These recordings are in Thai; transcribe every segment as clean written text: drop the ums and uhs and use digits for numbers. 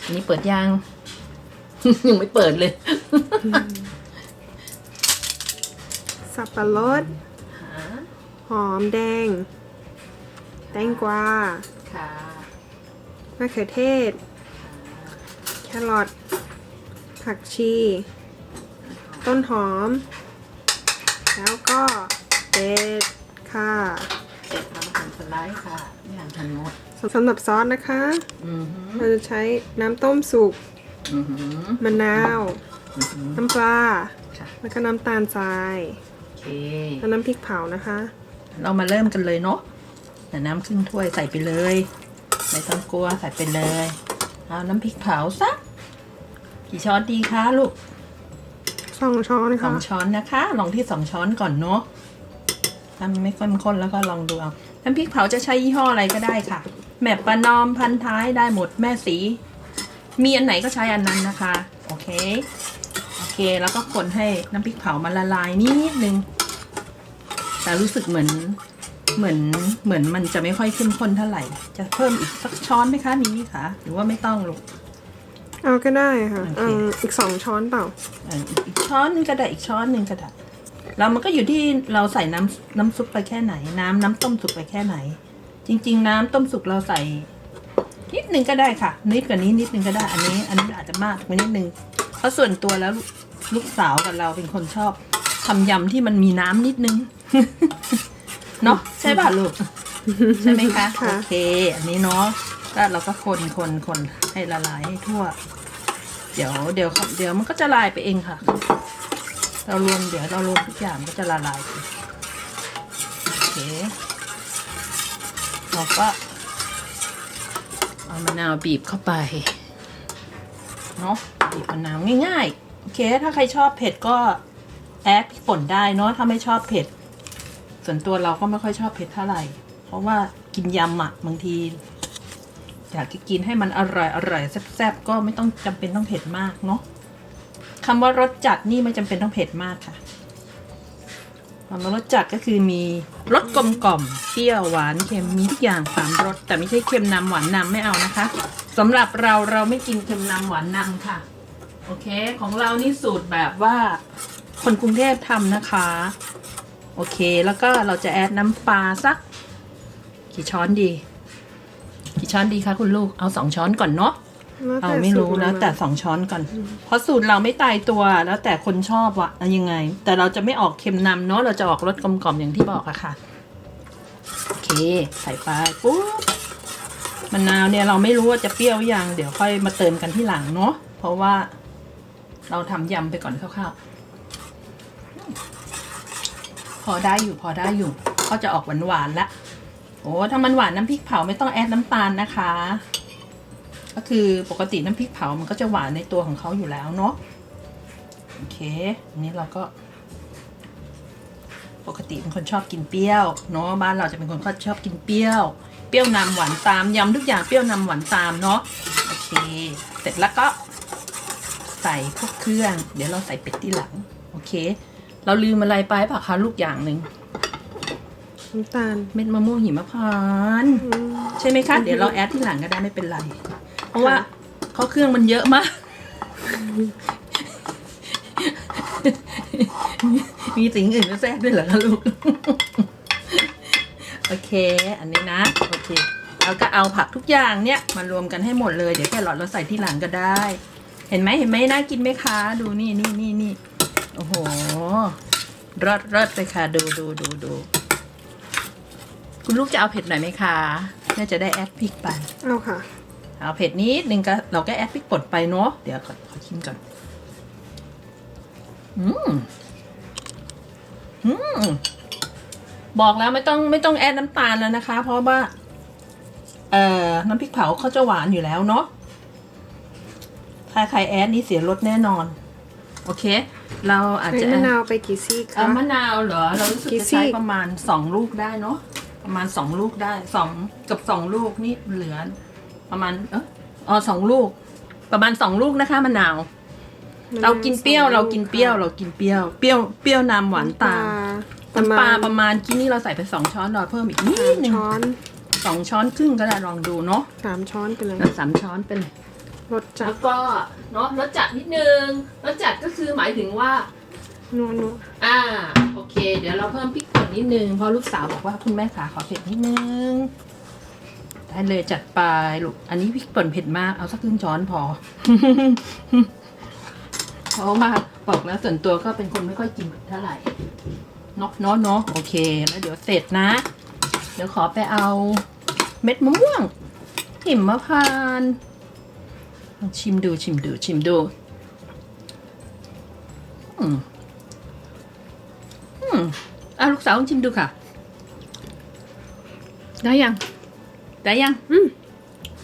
อันนี้เปิดยัง ยังไม่เปิดเลย สับปะรดหอมแดง แตงกวา ค่ะ มะเขือเทศ แครอทผักชี ต้นหอม แล้วก็เป็ดค่ะ เสร็จแล้วหั่นสไลด์ค่ะไม่หั่นหมด สำหรับซอสนะคะ อือหือ เราจะใช้น้ำต้มสุก อือหือ มะนาว อือหือ น้ำปลา ค่ะ แล้วก็น้ำตาลทราย โอเค แล้วน้ำพริกเผานะคะ เรามาเริ่มกันเลยเนาะแต่น้ำครึ่งถ้วยใส่ไปเลยไม่ต้องกลัวใส่ไปเลยเอาน้ำพริกเผาสักกี่ช้อนดีคะลูก 2 ช้อน สอ ค่ะ งช้อนนะคะลองที่2 ช้อนก่อนเนาะถ้ามันไม่เข้มข้นแล้วก็ลองดูเอาน้ำพริกเผาจะใช้ยี่ห้ออะไรก็ได้ค่ะแม่ประนอมพันท้ายได้หมดแม่สี มีอันไหนก็ใช้อันนั้นนะคะโอเคแล้วก็คนให้น้ำพริกเผามันละลายนิดนึงแต่รู้สึกเหมือนมันจะไม่ค่อยเข้มข้นเท่าไหร่จะเพิ่มอีกสักช้อนไหมคะมีคะหรือว่าไม่ต้องลูก เอาก็ได้ค่ะ โอเค อีก2 ช้อนเปล่า อีกช้อนนึงก็ได้อีกช้อนนึงก็ได้แล้วมันก็อยู่ที่เราใส่น้ำซุปไปแค่ไหนน้ำต้มสุกไปแค่ไหน จริงๆน้ำต้มสุกเราใส่นิดนึงก็ได้ค่ะนิดกว่านี้นิดนึงก็ได้อันนี้อาจจะมากไปนิดนึงเพราะส่วนตัวแล้วลูกสาวกับเราเป็นคนชอบทำยำที่มันมีน้ำนิดนึง เนาะใช่ป่ะลูก ใช่ไหมคะ ค่ะ โอเค อันนี้เนาะแล้วเราก็คนให้ละลายให้ทั่ว เดี๋ยวมันก็จะลายไปเองค่ะ เดี๋ยวเรารวมทุกอย่างก็จะละลายไปโอเคเราก็เอามะนาวบีบเข้าไปเนาะบีบมะนาวง่ายๆโอเคถ้าใครชอบเผ็ดก็แอดพริกป่นได้เนาะถ้าไม่ชอบเผ็ดส่วนตัวเราก็ไม่ค่อยชอบเผ็ดเท่าไหร่เพราะว่ากินยำอ่ะบางทีอยากจะกินให้มันอร่อยแซ่บๆก็ไม่ต้องจำเป็นต้องเผ็ดมากเนาะคำว่ารสจัดนี่ไม่จำเป็นต้องเผ็ดมากค่ะคำว่ารสจัดก็คือมีรสกลมกล่อมเปรี้ยวหวานเค็มมีทุกอย่าง3 รสแต่ไม่ใช่เค็มนำหวานนำไม่เอานะคะสำหรับเราไม่กินเค็มนำหวานนำค่ะโอเคของเรานี่สูตรแบบว่าคนกรุงเทพทำนะคะโอเคแล้วก็เราจะแอดน้ำปลาสักกี่ช้อนดีคะคุณลูกเอา2 ช้อนก่อนเนาะ แล้ว เอา แต่ ไม่รู้ สูต แล้วแต่ มา 2 ช้อนก่อนเพราะสูตรเราไม่ตายตัวแล้วแต่คนชอบว่ะยังไง แต่เราจะไม่ออกเค็มนำเนาะเราจะออกรสกลมกล่อมอย่างที่บอกอะค่ะโอเคใส่ไปปุ๊บมะนาวเนี่ยเราไม่รู้ว่าจะเปรี้ยวยังเดี๋ยวค่อยมาเติมกันที่หลังเนาะเพราะว่าเราทำยำไปก่อนคร่าวๆพอได้อยู่ก็จะออกหวานๆละโอ้ถ้ามันหวานน้ำพริกเผาไม่ต้องแอดน้ำตาลนะคะก็คือปกติน้ำพริกเผามันก็จะหวานในตัวของเขาอยู่แล้วเนาะโอเคอันนี้เราก็ปกติเป็นคนชอบกินเปรี้ยวเนาะบ้านเราจะเป็นคนชอบกินเปรี้ยวนำหวานตามยำทุกอย่างเปรี้ยวนำหวานตามเนาะโอเคเสร็จแล้วก็ใส่พวกเครื่องเดี๋ยวเราใส่เป็ดที่หลังโอเคเราลืมอะไรไปเปล่าคะลูกอย่างหนึ่ง น้ำตาล เม็ดมะม่วงหิมพานต์ใช่ไหมคะเดี๋ยวเราแอดที่หลังก็ได้ไม่เป็นไรเพราะว่าเขาเครื่องมันเยอะมาก มีสิ่งอื่นมาแทรกด้วยเหรอคะลูก โอเคอันนี้นะโอเคเราก็เอาผักทุกอย่างเนี่ยมารวมกันให้หมดเลยเดี๋ยวแครอทเราใส่ที่หลังก็ได้เห็นไหมน่ากินไหมคะดูนี่โอ้โหรสเลยค่ะดูคุณลูกจะเอาเผ็ดหน่อยไหมคะน่าจะได้แอดพริกไป เอาค่ะ เอาเผ็ดนิดนึงก็เราก็แอดพริกป่นไปเนาะเดี๋ยวขอชิมก่อนบอกแล้วไม่ต้องแอดน้ำตาลแล้วนะคะ เพราะว่าน้ำพริกเผาเขาจะหวานอยู่แล้วเนาะถ้าใครแอดนี่เสียรสแน่นอนโอเคเราอาจจะ ใช้มะนาวไปกี่ซี่คะ มะนาวเหรอเรารู้สึกจะใช้ประมาณ2 ลูกได้เนาะประมาณ2 ลูกได้2 กับ 2 ลูกนี่เหลือประมาณ2 ลูกประมาณ2 ลูกนะคะมะนาวเรากินเปรี้ยวนำหวานตามน้ำปลาประมาณกี้นี่เราใส่ไป2 ช้อนเราเพิ่มอีกนิดนึง ช้อน 2 ช้อนครึ่งก็ได้ลองดูเนาะ 3 ช้อนไปเลย 3 ช้อนไปเลย รสจั แล้ ด วก็เนาะรสจัดนิดนึงรสจัดก็คือหมายถึงว่า นัวนัว โอเค เดี๋ยวเราเพิ่มพริกป่นนิดนึงเพราะลูกสาวบอกว่าคุณแม่ขาขอเผ็ดนิดนึงได้เลยจัดไปลูกอันนี้พริกป่นเผ็ดมากเอาสักครึ่งช้อนพอ เพราะว่าบอกแล้วส่วนตัวก็เป็นคนไม่ค่อยกินเผ็ดเท่าไหร่เนาะโอเคแล้วเดี๋ยวเสร็จนะ เดี๋ยวขอไปเอาเม็ดมะม่วงหิมพานต์ลองชิมดูลูกสาวลองชิมดูค่ะได้ยัง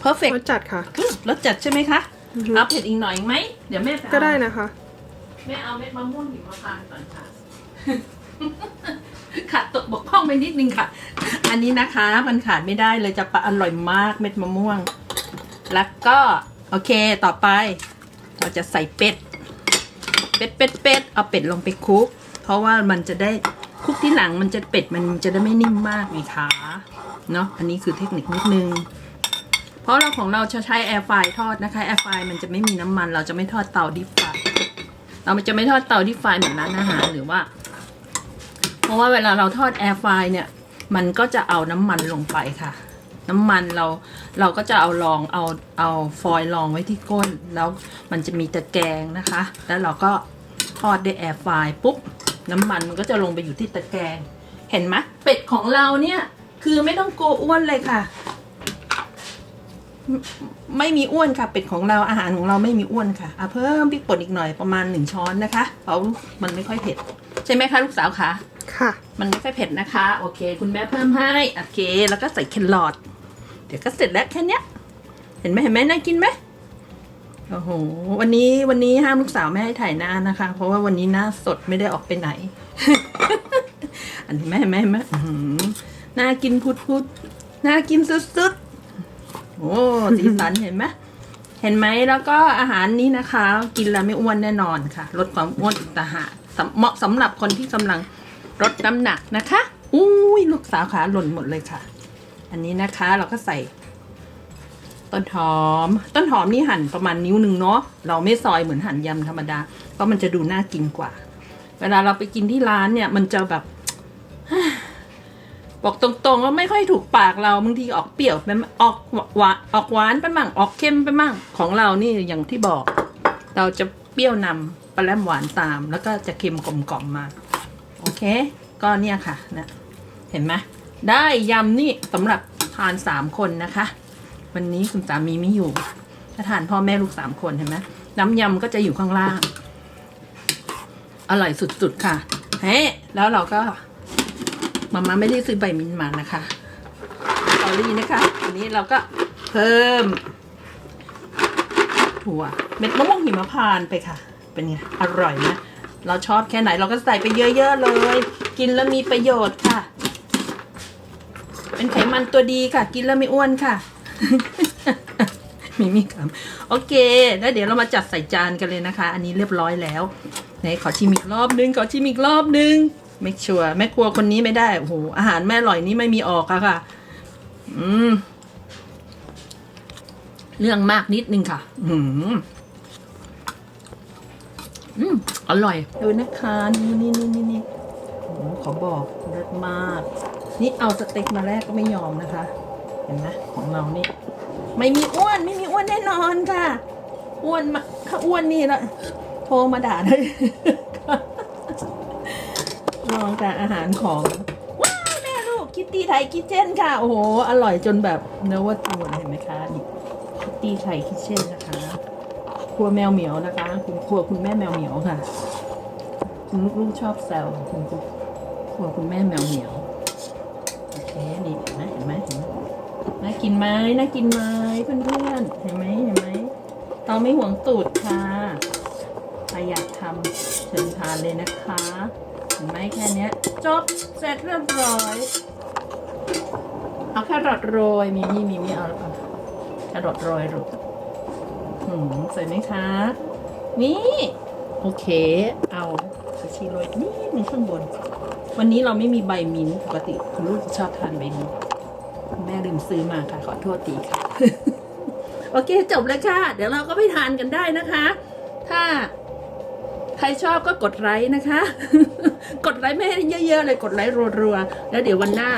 perfect รสจัดค่ะ รสจัดใช่ไหมคะ อือฮึ เอาเผ็ดอีกหน่อยไหมเดี๋ยวแม่ป ก็ได้นะคะ แม่เอาเม็ดมะม่วงหิมพานต์ก่อนค่ะ ขาดตกบกพร่องไปนิดนึงค่ะ อันนี้นะคะมันขาดไม่ได้เลยจะปะอร่อยมากเม็ดมะม่วง แล้วก็โอเคต่อไป เราจะใส่เป็ดเอาเป็ดลงไปคลุก เพราะว่ามันจะได้คลุกที่หลังมันจะเป็ดมันจะได้ไม่นิ่มมากไงคะเนาะอันนี้คือเทคนิคนิดนึง เพราะเราของเราจะใช้แอร์ไฟร์ทอดนะคะแอร์ไฟร์มันจะไม่มีน้ำมันเราจะไม่ทอดเตาดิฟไฟเราจะไม่ทอดเตาดิฟไฟเหมือนร้านอาหารหรือว่าเพราะว่าเวลาเราทอดแอร์ไฟร์เนี่ยมันก็จะเอาน้ำมันลงไปค่ะ น้ำมันเราก็จะเอาฟอยล์รองไว้ที่ก้นแล้วมันจะมีตะแกรงนะคะ แล้วเราก็ทอดด้วยแอร์ไฟร์ปุ๊บน้ำมันมันก็จะลงไปอยู่ที่ตะแกรงเห็นไหมเป็ดของเราเนี่ยคือไม่ต้องกลัวอ้วนเลยค่ะไม่มีอ้วนค่ะเป็ดของเราอาหารของเราไม่มีอ้วนค่ะเพิ่มพริกป่นอีกหน่อยประมาณ1 ช้อนนะคะเพราะมันไม่ค่อยเผ็ดใช่ไหมคะลูกสาวคะ ค่ะ มันไม่ค่อยเผ็ดนะคะโอเคคุณแม่เพิ่มให้โอเคแล้วก็ใส่แครอทเดี๋ยวก็เสร็จแล้วแค่เนี้ยเห็นไหมน่ากินไหมโอ้โหวันนี้ห้ามลูกสาวไม่ให้ถ่ายหน้านะคะ เพราะว่าวันนี้หน้าสดไม่ได้ออกไปไหน อันนี้แม่น่ากินพุดน่ากินสุดๆโอ้สีสันเห็นไหมแล้วก็อาหารนี้นะคะ กินแล้วไม่อ้วนแน่นอนค่ะลดความอ้วนอีกต่างหากเหมาะสำหรับคนที่กำลังลดน้ำหนักนะคะอุ้ยลูกสาวขาหล่นหมดเลยค่ะอันนี้นะคะเราก็ใส่ต้นหอมนี่หั่นประมาณนิ้วหนึ่งเนาะเราไม่ซอยเหมือนหั่นยำธรรมดาเพราะมันจะดูน่ากินกว่าเวลาเราไปกินที่ร้านเนี่ยมันจะแบบ บอกตรงๆว่าไม่ค่อยถูกปากเราบางทีออกเปรี้ยวไปออกหวานไปมั่งออกเค็มไปมั่งของเรานี่อย่างที่บอกเราจะเปรี้ยวนำปลาแรมหวานตามแล้วก็จะเค็มกลมๆมาโอเคก็เนี่ยค่ะนะเห็นไหมได้ยำนี่สำหรับทาน3 คนนะคะวันนี้คุณสามีไม่อยู่ถ้าทานพ่อแม่ลูก3 คนเห็นไหมน้ำยำก็จะอยู่ข้างล่างอร่อยสุดๆค่ะเฮ้แล้วเราก็มาม่าไม่ได้ซื้อใบมิ้นท์มานะคะสอรี่นะคะอันนี้เราก็เพิ่มถั่วเม็ดมะม่วงหิมพานต์ไปค่ะเป็นไงอร่อยนะเราชอบแค่ไหนเราก็ใส่ไปเยอะๆเลยกินแล้วมีประโยชน์ค่ะเป็นไขมันตัวดีค่ะกินแล้วไม่อ้วนค่ะ มีคำโอเคแล้วเดี๋ยวเรามาจัดใส่จานกันเลยนะคะอันนี้เรียบร้อยแล้วไหนขอชิมอีกรอบนึงmake sure แม่ครัวคนนี้ไม่ได้โอ้โหอาหารแม่อร่อยนี้ไม่มีออกค่ะเรื่องมากนิดนึงค่ะอร่อยดูนะคะนี่โอ้ขอบอกเลิศมากนี่เอาสเต็กมาแรกก็ไม่ยอมนะคะเห็นไหมของเรานี่ไม่มีอ้วนแน่นอนค่ะอ้วนมาถ้าอ้วนนี่ละโทรมาด่าเลยลองแต่อาหารของว้าวแม่ลูกคิตตี้ไทยคิทเช่นค่ะโอ้โหอร่อยจนแบบเนื้อวัตถุเห็นไหมคะนี่คิตตี้ไทยคิทเช่นนะคะครัวแมวเหมียวนะคะครัวคุณแม่แมวเหมียวค่ะคุณลูกชอบแซวคุณครัวคุณแม่แมวเหมียวโอเคนี่เห็นไหมน่ากินไหมเพื่อนๆเห็นไหมเราไม่ห่วงตูดค่ะใครอยากทำเชิญทานเลยนะคะเห็นไหมแค่นี้จบเสร็จเรียบร้อยเอาแครอทโรยมีเอาแครอทโรยหรือสวยไหมคะนี่โอเคเอาชีโรยนี่ในข้างบนวันนี้เราไม่มีใบมิ้นท์ปกติคุณลูกชอบทานใบมิ้นท์แม่ลืมซื้อมาค่ะขอโทษทีค่ะ โอเคจบเลยค่ะ เดี๋ยวเราก็ไปทานกันได้นะคะ ถ้าใครชอบก็กดไลค์นะคะ กดไลค์ไม่ให้เยอะๆเลยกดไลค์รัวๆแล้วเดี๋ยววันหน้า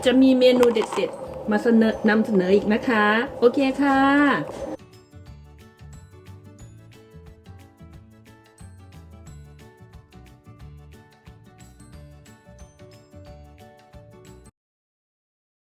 จะมีเมนูเด็ดๆมาเสนอนำเสนออีกนะคะ โอเคค่ะ